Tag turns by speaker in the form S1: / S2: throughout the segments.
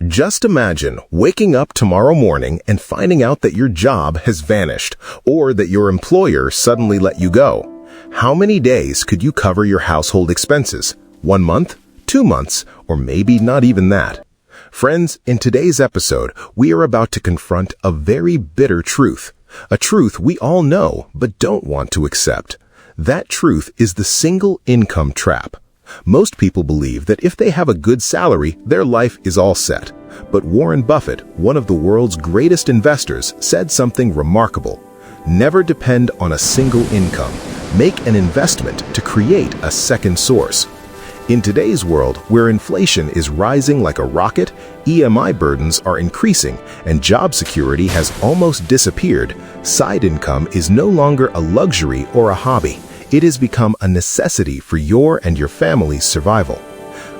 S1: Just imagine waking up tomorrow morning and finding out that your job has vanished or that your employer suddenly let you go. How many days could you cover your household expenses? 1 month, 2 months, or maybe not even that? Friends, in today's episode, we are about to confront a very bitter truth. A truth we all know but don't want to accept. That truth is the single income trap. Most people believe that if they have a good salary, their life is all set. But Warren Buffett, one of the world's greatest investors, said something remarkable. Never depend on a single income. Make an investment to create a second source. In today's world, where inflation is rising like a rocket, EMI burdens are increasing, and job security has almost disappeared, side income is no longer a luxury or a hobby. It has become a necessity for your and your family's survival.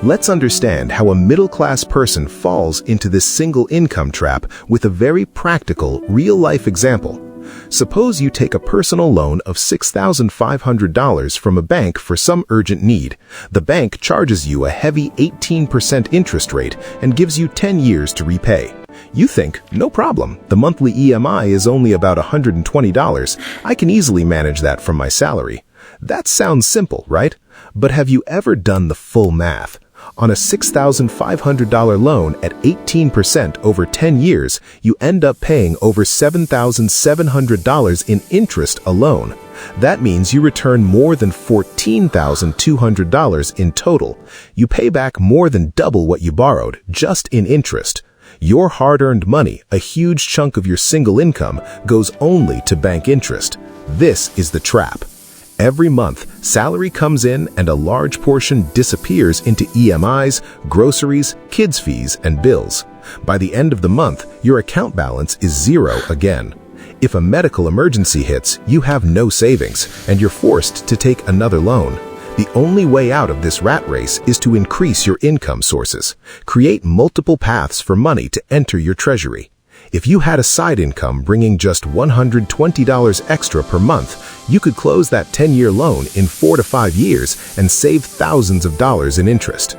S1: Let's understand how a middle-class person falls into this single income trap with a very practical, real-life example. Suppose you take a personal loan of $6,500 from a bank for some urgent need. The bank charges you a heavy 18% interest rate and gives you 10 years to repay. You think, no problem, the monthly EMI is only about $120. I can easily manage that from my salary. That sounds simple, right? But have you ever done the full math? On a $6,500 loan at 18% over 10 years, you end up paying over $7,700 in interest alone. That means you return more than $14,200 in total. You pay back more than double what you borrowed, just in interest. Your hard-earned money, a huge chunk of your single income, goes only to bank interest. This is the trap. Every month, salary comes in and a large portion disappears into EMIs, groceries, kids' fees, and bills. By the end of the month, your account balance is zero again. If a medical emergency hits, you have no savings, and you're forced to take another loan. The only way out of this rat race is to increase your income sources. Create multiple paths for money to enter your treasury. If you had a side income bringing just $120 extra per month, you could close that 10-year loan in 4 to 5 years and save thousands of dollars in interest.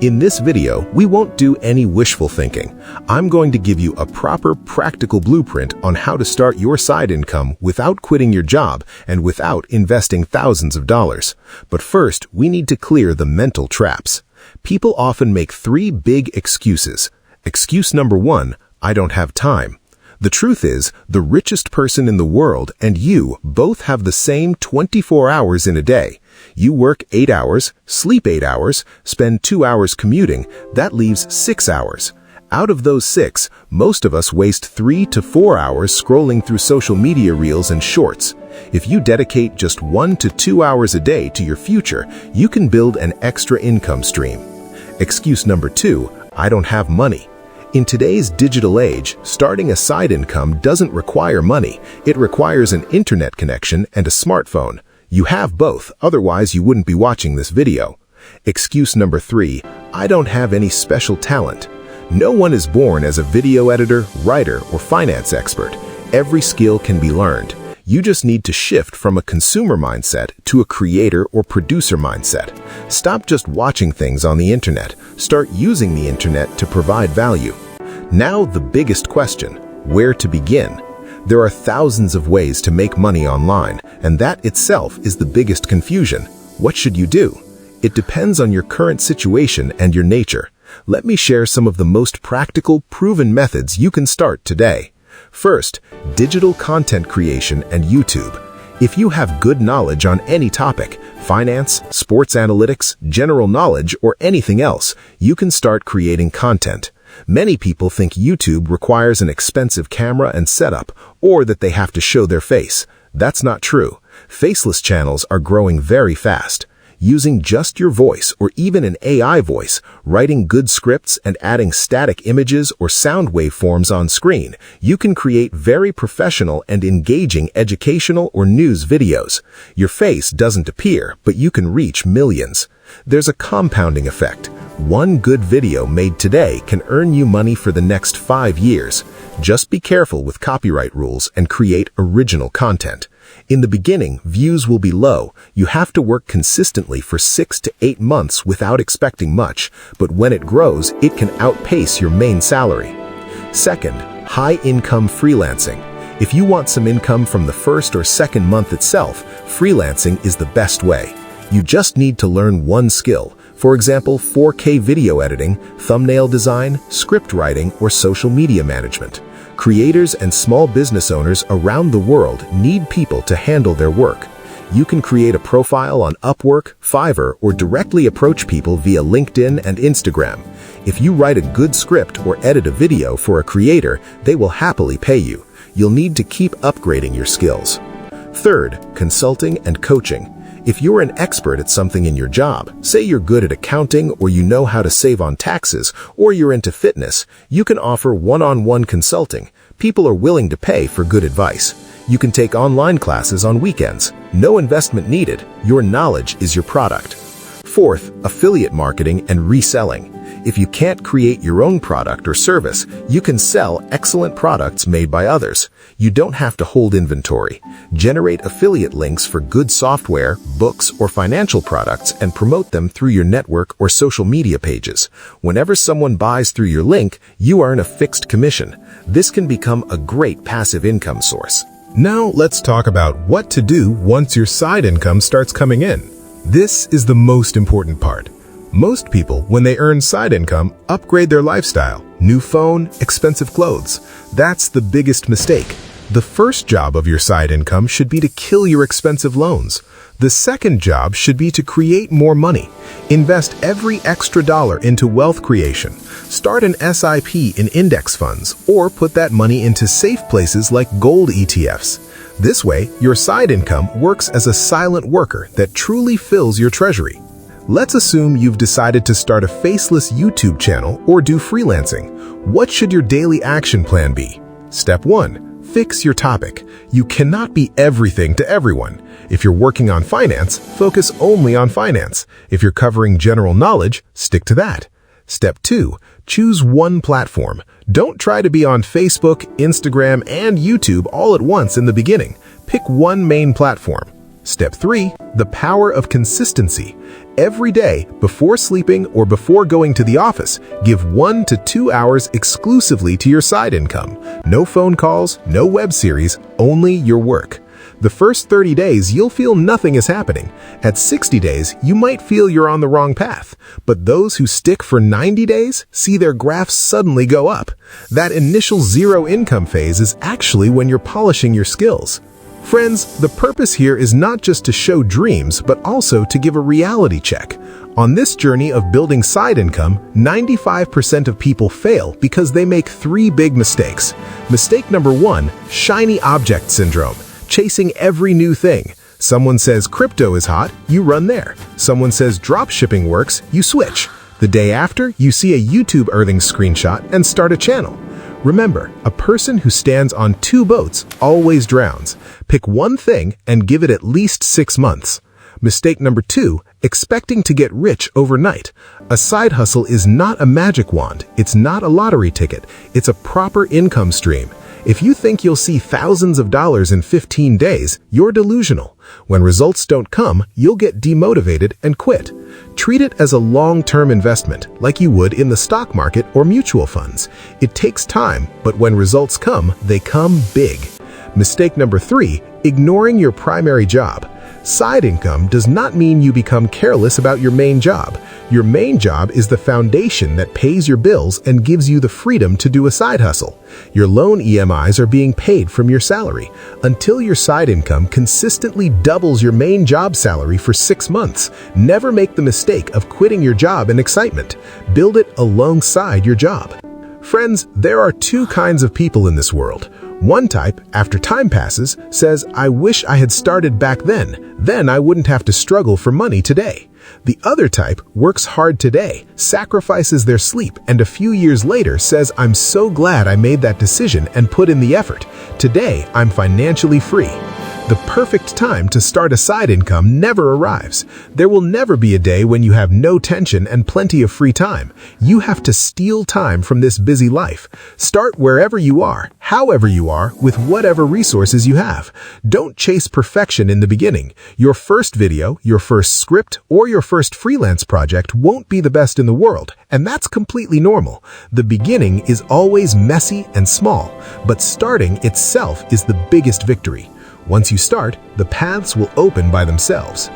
S1: In this video, we won't do any wishful thinking. I'm going to give you a proper, practical blueprint on how to start your side income without quitting your job and without investing thousands of dollars. But first, we need to clear the mental traps. People often make 3 big excuses. Excuse number 1, I don't have time. The truth is, the richest person in the world and you both have the same 24 hours in a day. You work 8 hours, sleep 8 hours, spend 2 hours commuting. That leaves 6 hours. Out of those 6, most of us waste 3 to 4 hours scrolling through social media reels and shorts. If you dedicate just 1 to 2 hours a day to your future, you can build an extra income stream. Excuse number 2, I don't have money. In today's digital age, starting a side income doesn't require money. It requires an internet connection and a smartphone. You have both, otherwise you wouldn't be watching this video. Excuse number 3, I don't have any special talent. No one is born as a video editor, writer, or finance expert. Every skill can be learned. You just need to shift from a consumer mindset to a creator or producer mindset. Stop just watching things on the internet. Start using the internet to provide value. Now the biggest question, where to begin? There are thousands of ways to make money online, and that itself is the biggest confusion. What should you do? It depends on your current situation and your nature. Let me share some of the most practical, proven methods you can start today. First, digital content creation and YouTube. If you have good knowledge on any topic, finance, sports analytics, general knowledge, or anything else, you can start creating content. Many people think YouTube requires an expensive camera and setup, or that they have to show their face. That's not true. Faceless channels are growing very fast. Using just your voice or even an AI voice, writing good scripts and adding static images or sound waveforms on screen, you can create very professional and engaging educational or news videos. Your face doesn't appear, but you can reach millions. There's a compounding effect. One good video made today can earn you money for the next 5 years. Just be careful with copyright rules and create original content. In the beginning, views will be low. You have to work consistently for 6 to 8 months without expecting much, but when it grows, it can outpace your main salary. Second, high-income freelancing. If you want some income from the first or second month itself, freelancing is the best way. You just need to learn one skill. For example, 4K video editing, thumbnail design, script writing, or social media management. Creators and small business owners around the world need people to handle their work. You can create a profile on Upwork, Fiverr, or directly approach people via LinkedIn and Instagram. If you write a good script or edit a video for a creator, they will happily pay you. You'll need to keep upgrading your skills. Third, consulting and coaching. If you're an expert at something in your job, say you're good at accounting or you know how to save on taxes, or you're into fitness, you can offer one-on-one consulting. People are willing to pay for good advice. You can take online classes on weekends. No investment needed. Your knowledge is your product. Fourth, affiliate marketing and reselling. If you can't create your own product or service, you can sell excellent products made by others. You don't have to hold inventory. Generate affiliate links for good software, books, or financial products and promote them through your network or social media pages. Whenever someone buys through your link, you earn a fixed commission. This can become a great passive income source.
S2: Now let's talk about what to do once your side income starts coming in. This is the most important part. Most people, when they earn side income, upgrade their lifestyle. New phone, expensive clothes. That's the biggest mistake. The first job of your side income should be to kill your expensive loans. The second job should be to create more money. Invest every extra dollar into wealth creation. Start an SIP in index funds, or put that money into safe places like gold ETFs. This way, your side income works as a silent worker that truly fills your treasury. Let's assume you've decided to start a faceless YouTube channel or do freelancing. What should your daily action plan be? Step 1. Fix your topic. You cannot be everything to everyone. If you're working on finance, focus only on finance. If you're covering general knowledge, stick to that. Step 2. Choose one platform. Don't try to be on Facebook, Instagram, and YouTube all at once in the beginning. Pick one main platform. Step 3. The power of consistency. Every day, before sleeping or before going to the office, give 1 to 2 hours exclusively to your side income. No phone calls, no web series, only your work. The first 30 days, you'll feel nothing is happening. At 60 days, you might feel you're on the wrong path. But those who stick for 90 days see their graphs suddenly go up. That initial zero income phase is actually when you're polishing your skills. Friends, the purpose here is not just to show dreams, but also to give a reality check. On this journey of building side income, 95% of people fail because they make 3 big mistakes. Mistake number 1, shiny object syndrome, chasing every new thing. Someone says crypto is hot, you run there. Someone says drop shipping works, you switch. The day after, you see a YouTube earnings screenshot and start a channel. Remember, a person who stands on 2 boats always drowns. Pick one thing and give it at least 6 months. Mistake number 2, expecting to get rich overnight. A side hustle is not a magic wand. It's not a lottery ticket. It's a proper income stream. If you think you'll see thousands of dollars in 15 days, you're delusional. When results don't come, you'll get demotivated and quit. Treat it as a long-term investment, like you would in the stock market or mutual funds. It takes time, but when results come, they come big. Mistake number 3, ignoring your primary job. Side income does not mean you become careless about your main job. Your main job is the foundation that pays your bills and gives you the freedom to do a side hustle. Your loan EMIs are being paid from your salary. Until your side income consistently doubles your main job salary for 6 months, never make the mistake of quitting your job in excitement. Build it alongside your job. Friends, there are 2 kinds of people in this world. One type, after time passes, says, I wish I had started back then I wouldn't have to struggle for money today. The other type works hard today, sacrifices their sleep, and a few years later says, I'm so glad I made that decision and put in the effort. Today, I'm financially free. The perfect time to start a side income never arrives. There will never be a day when you have no tension and plenty of free time. You have to steal time from this busy life. Start wherever you are, however you are, with whatever resources you have. Don't chase perfection in the beginning. Your first video, your first script, or your first freelance project won't be the best in the world, and that's completely normal. The beginning is always messy and small, but starting itself is the biggest victory. Once you start, the paths will open by themselves.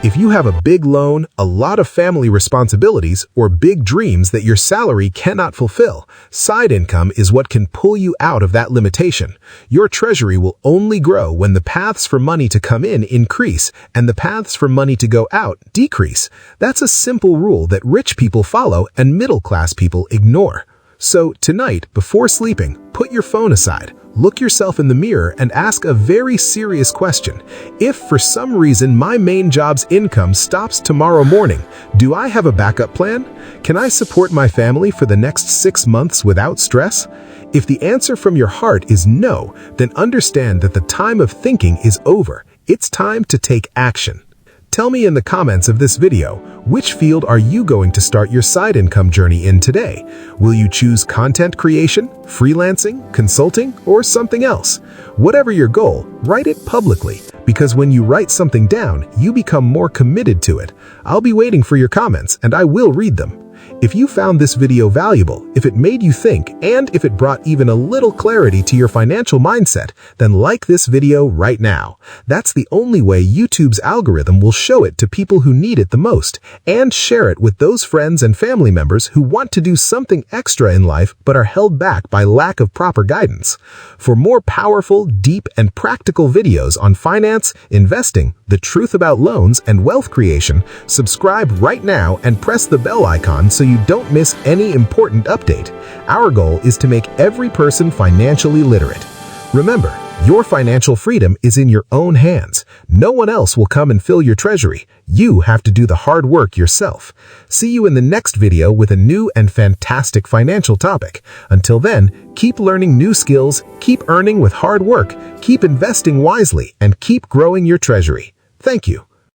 S2: If you have a big loan, a lot of family responsibilities, or big dreams that your salary cannot fulfill, side income is what can pull you out of that limitation. Your treasury will only grow when the paths for money to come in increase and the paths for money to go out decrease. That's a simple rule that rich people follow and middle-class people ignore. So tonight, before sleeping, put your phone aside, look yourself in the mirror and ask a very serious question. If for some reason my main job's income stops tomorrow morning, do I have a backup plan? Can I support my family for the next 6 months without stress? If the answer from your heart is no, then understand that the time of thinking is over. It's time to take action. Tell me in the comments of this video, which field are you going to start your side income journey in today? Will you choose content creation, freelancing, consulting, or something else? Whatever your goal, write it publicly, because when you write something down, you become more committed to it. I'll be waiting for your comments, and I will read them. If you found this video valuable, if it made you think, and if it brought even a little clarity to your financial mindset, then like this video right now. That's the only way YouTube's algorithm will show it to people who need it the most, and share it with those friends and family members who want to do something extra in life but are held back by lack of proper guidance. For more powerful, deep, and practical videos on finance, investing, the truth about loans, and wealth creation, subscribe right now and press the bell icon so you don't miss any important update. Our goal is to make every person financially literate. Remember, your financial freedom is in your own hands. No one else will come and fill your treasury. You have to do the hard work yourself. See you in the next video with a new and fantastic financial topic. Until then, keep learning new skills, keep earning with hard work, keep investing wisely, and keep growing your treasury. Thank you.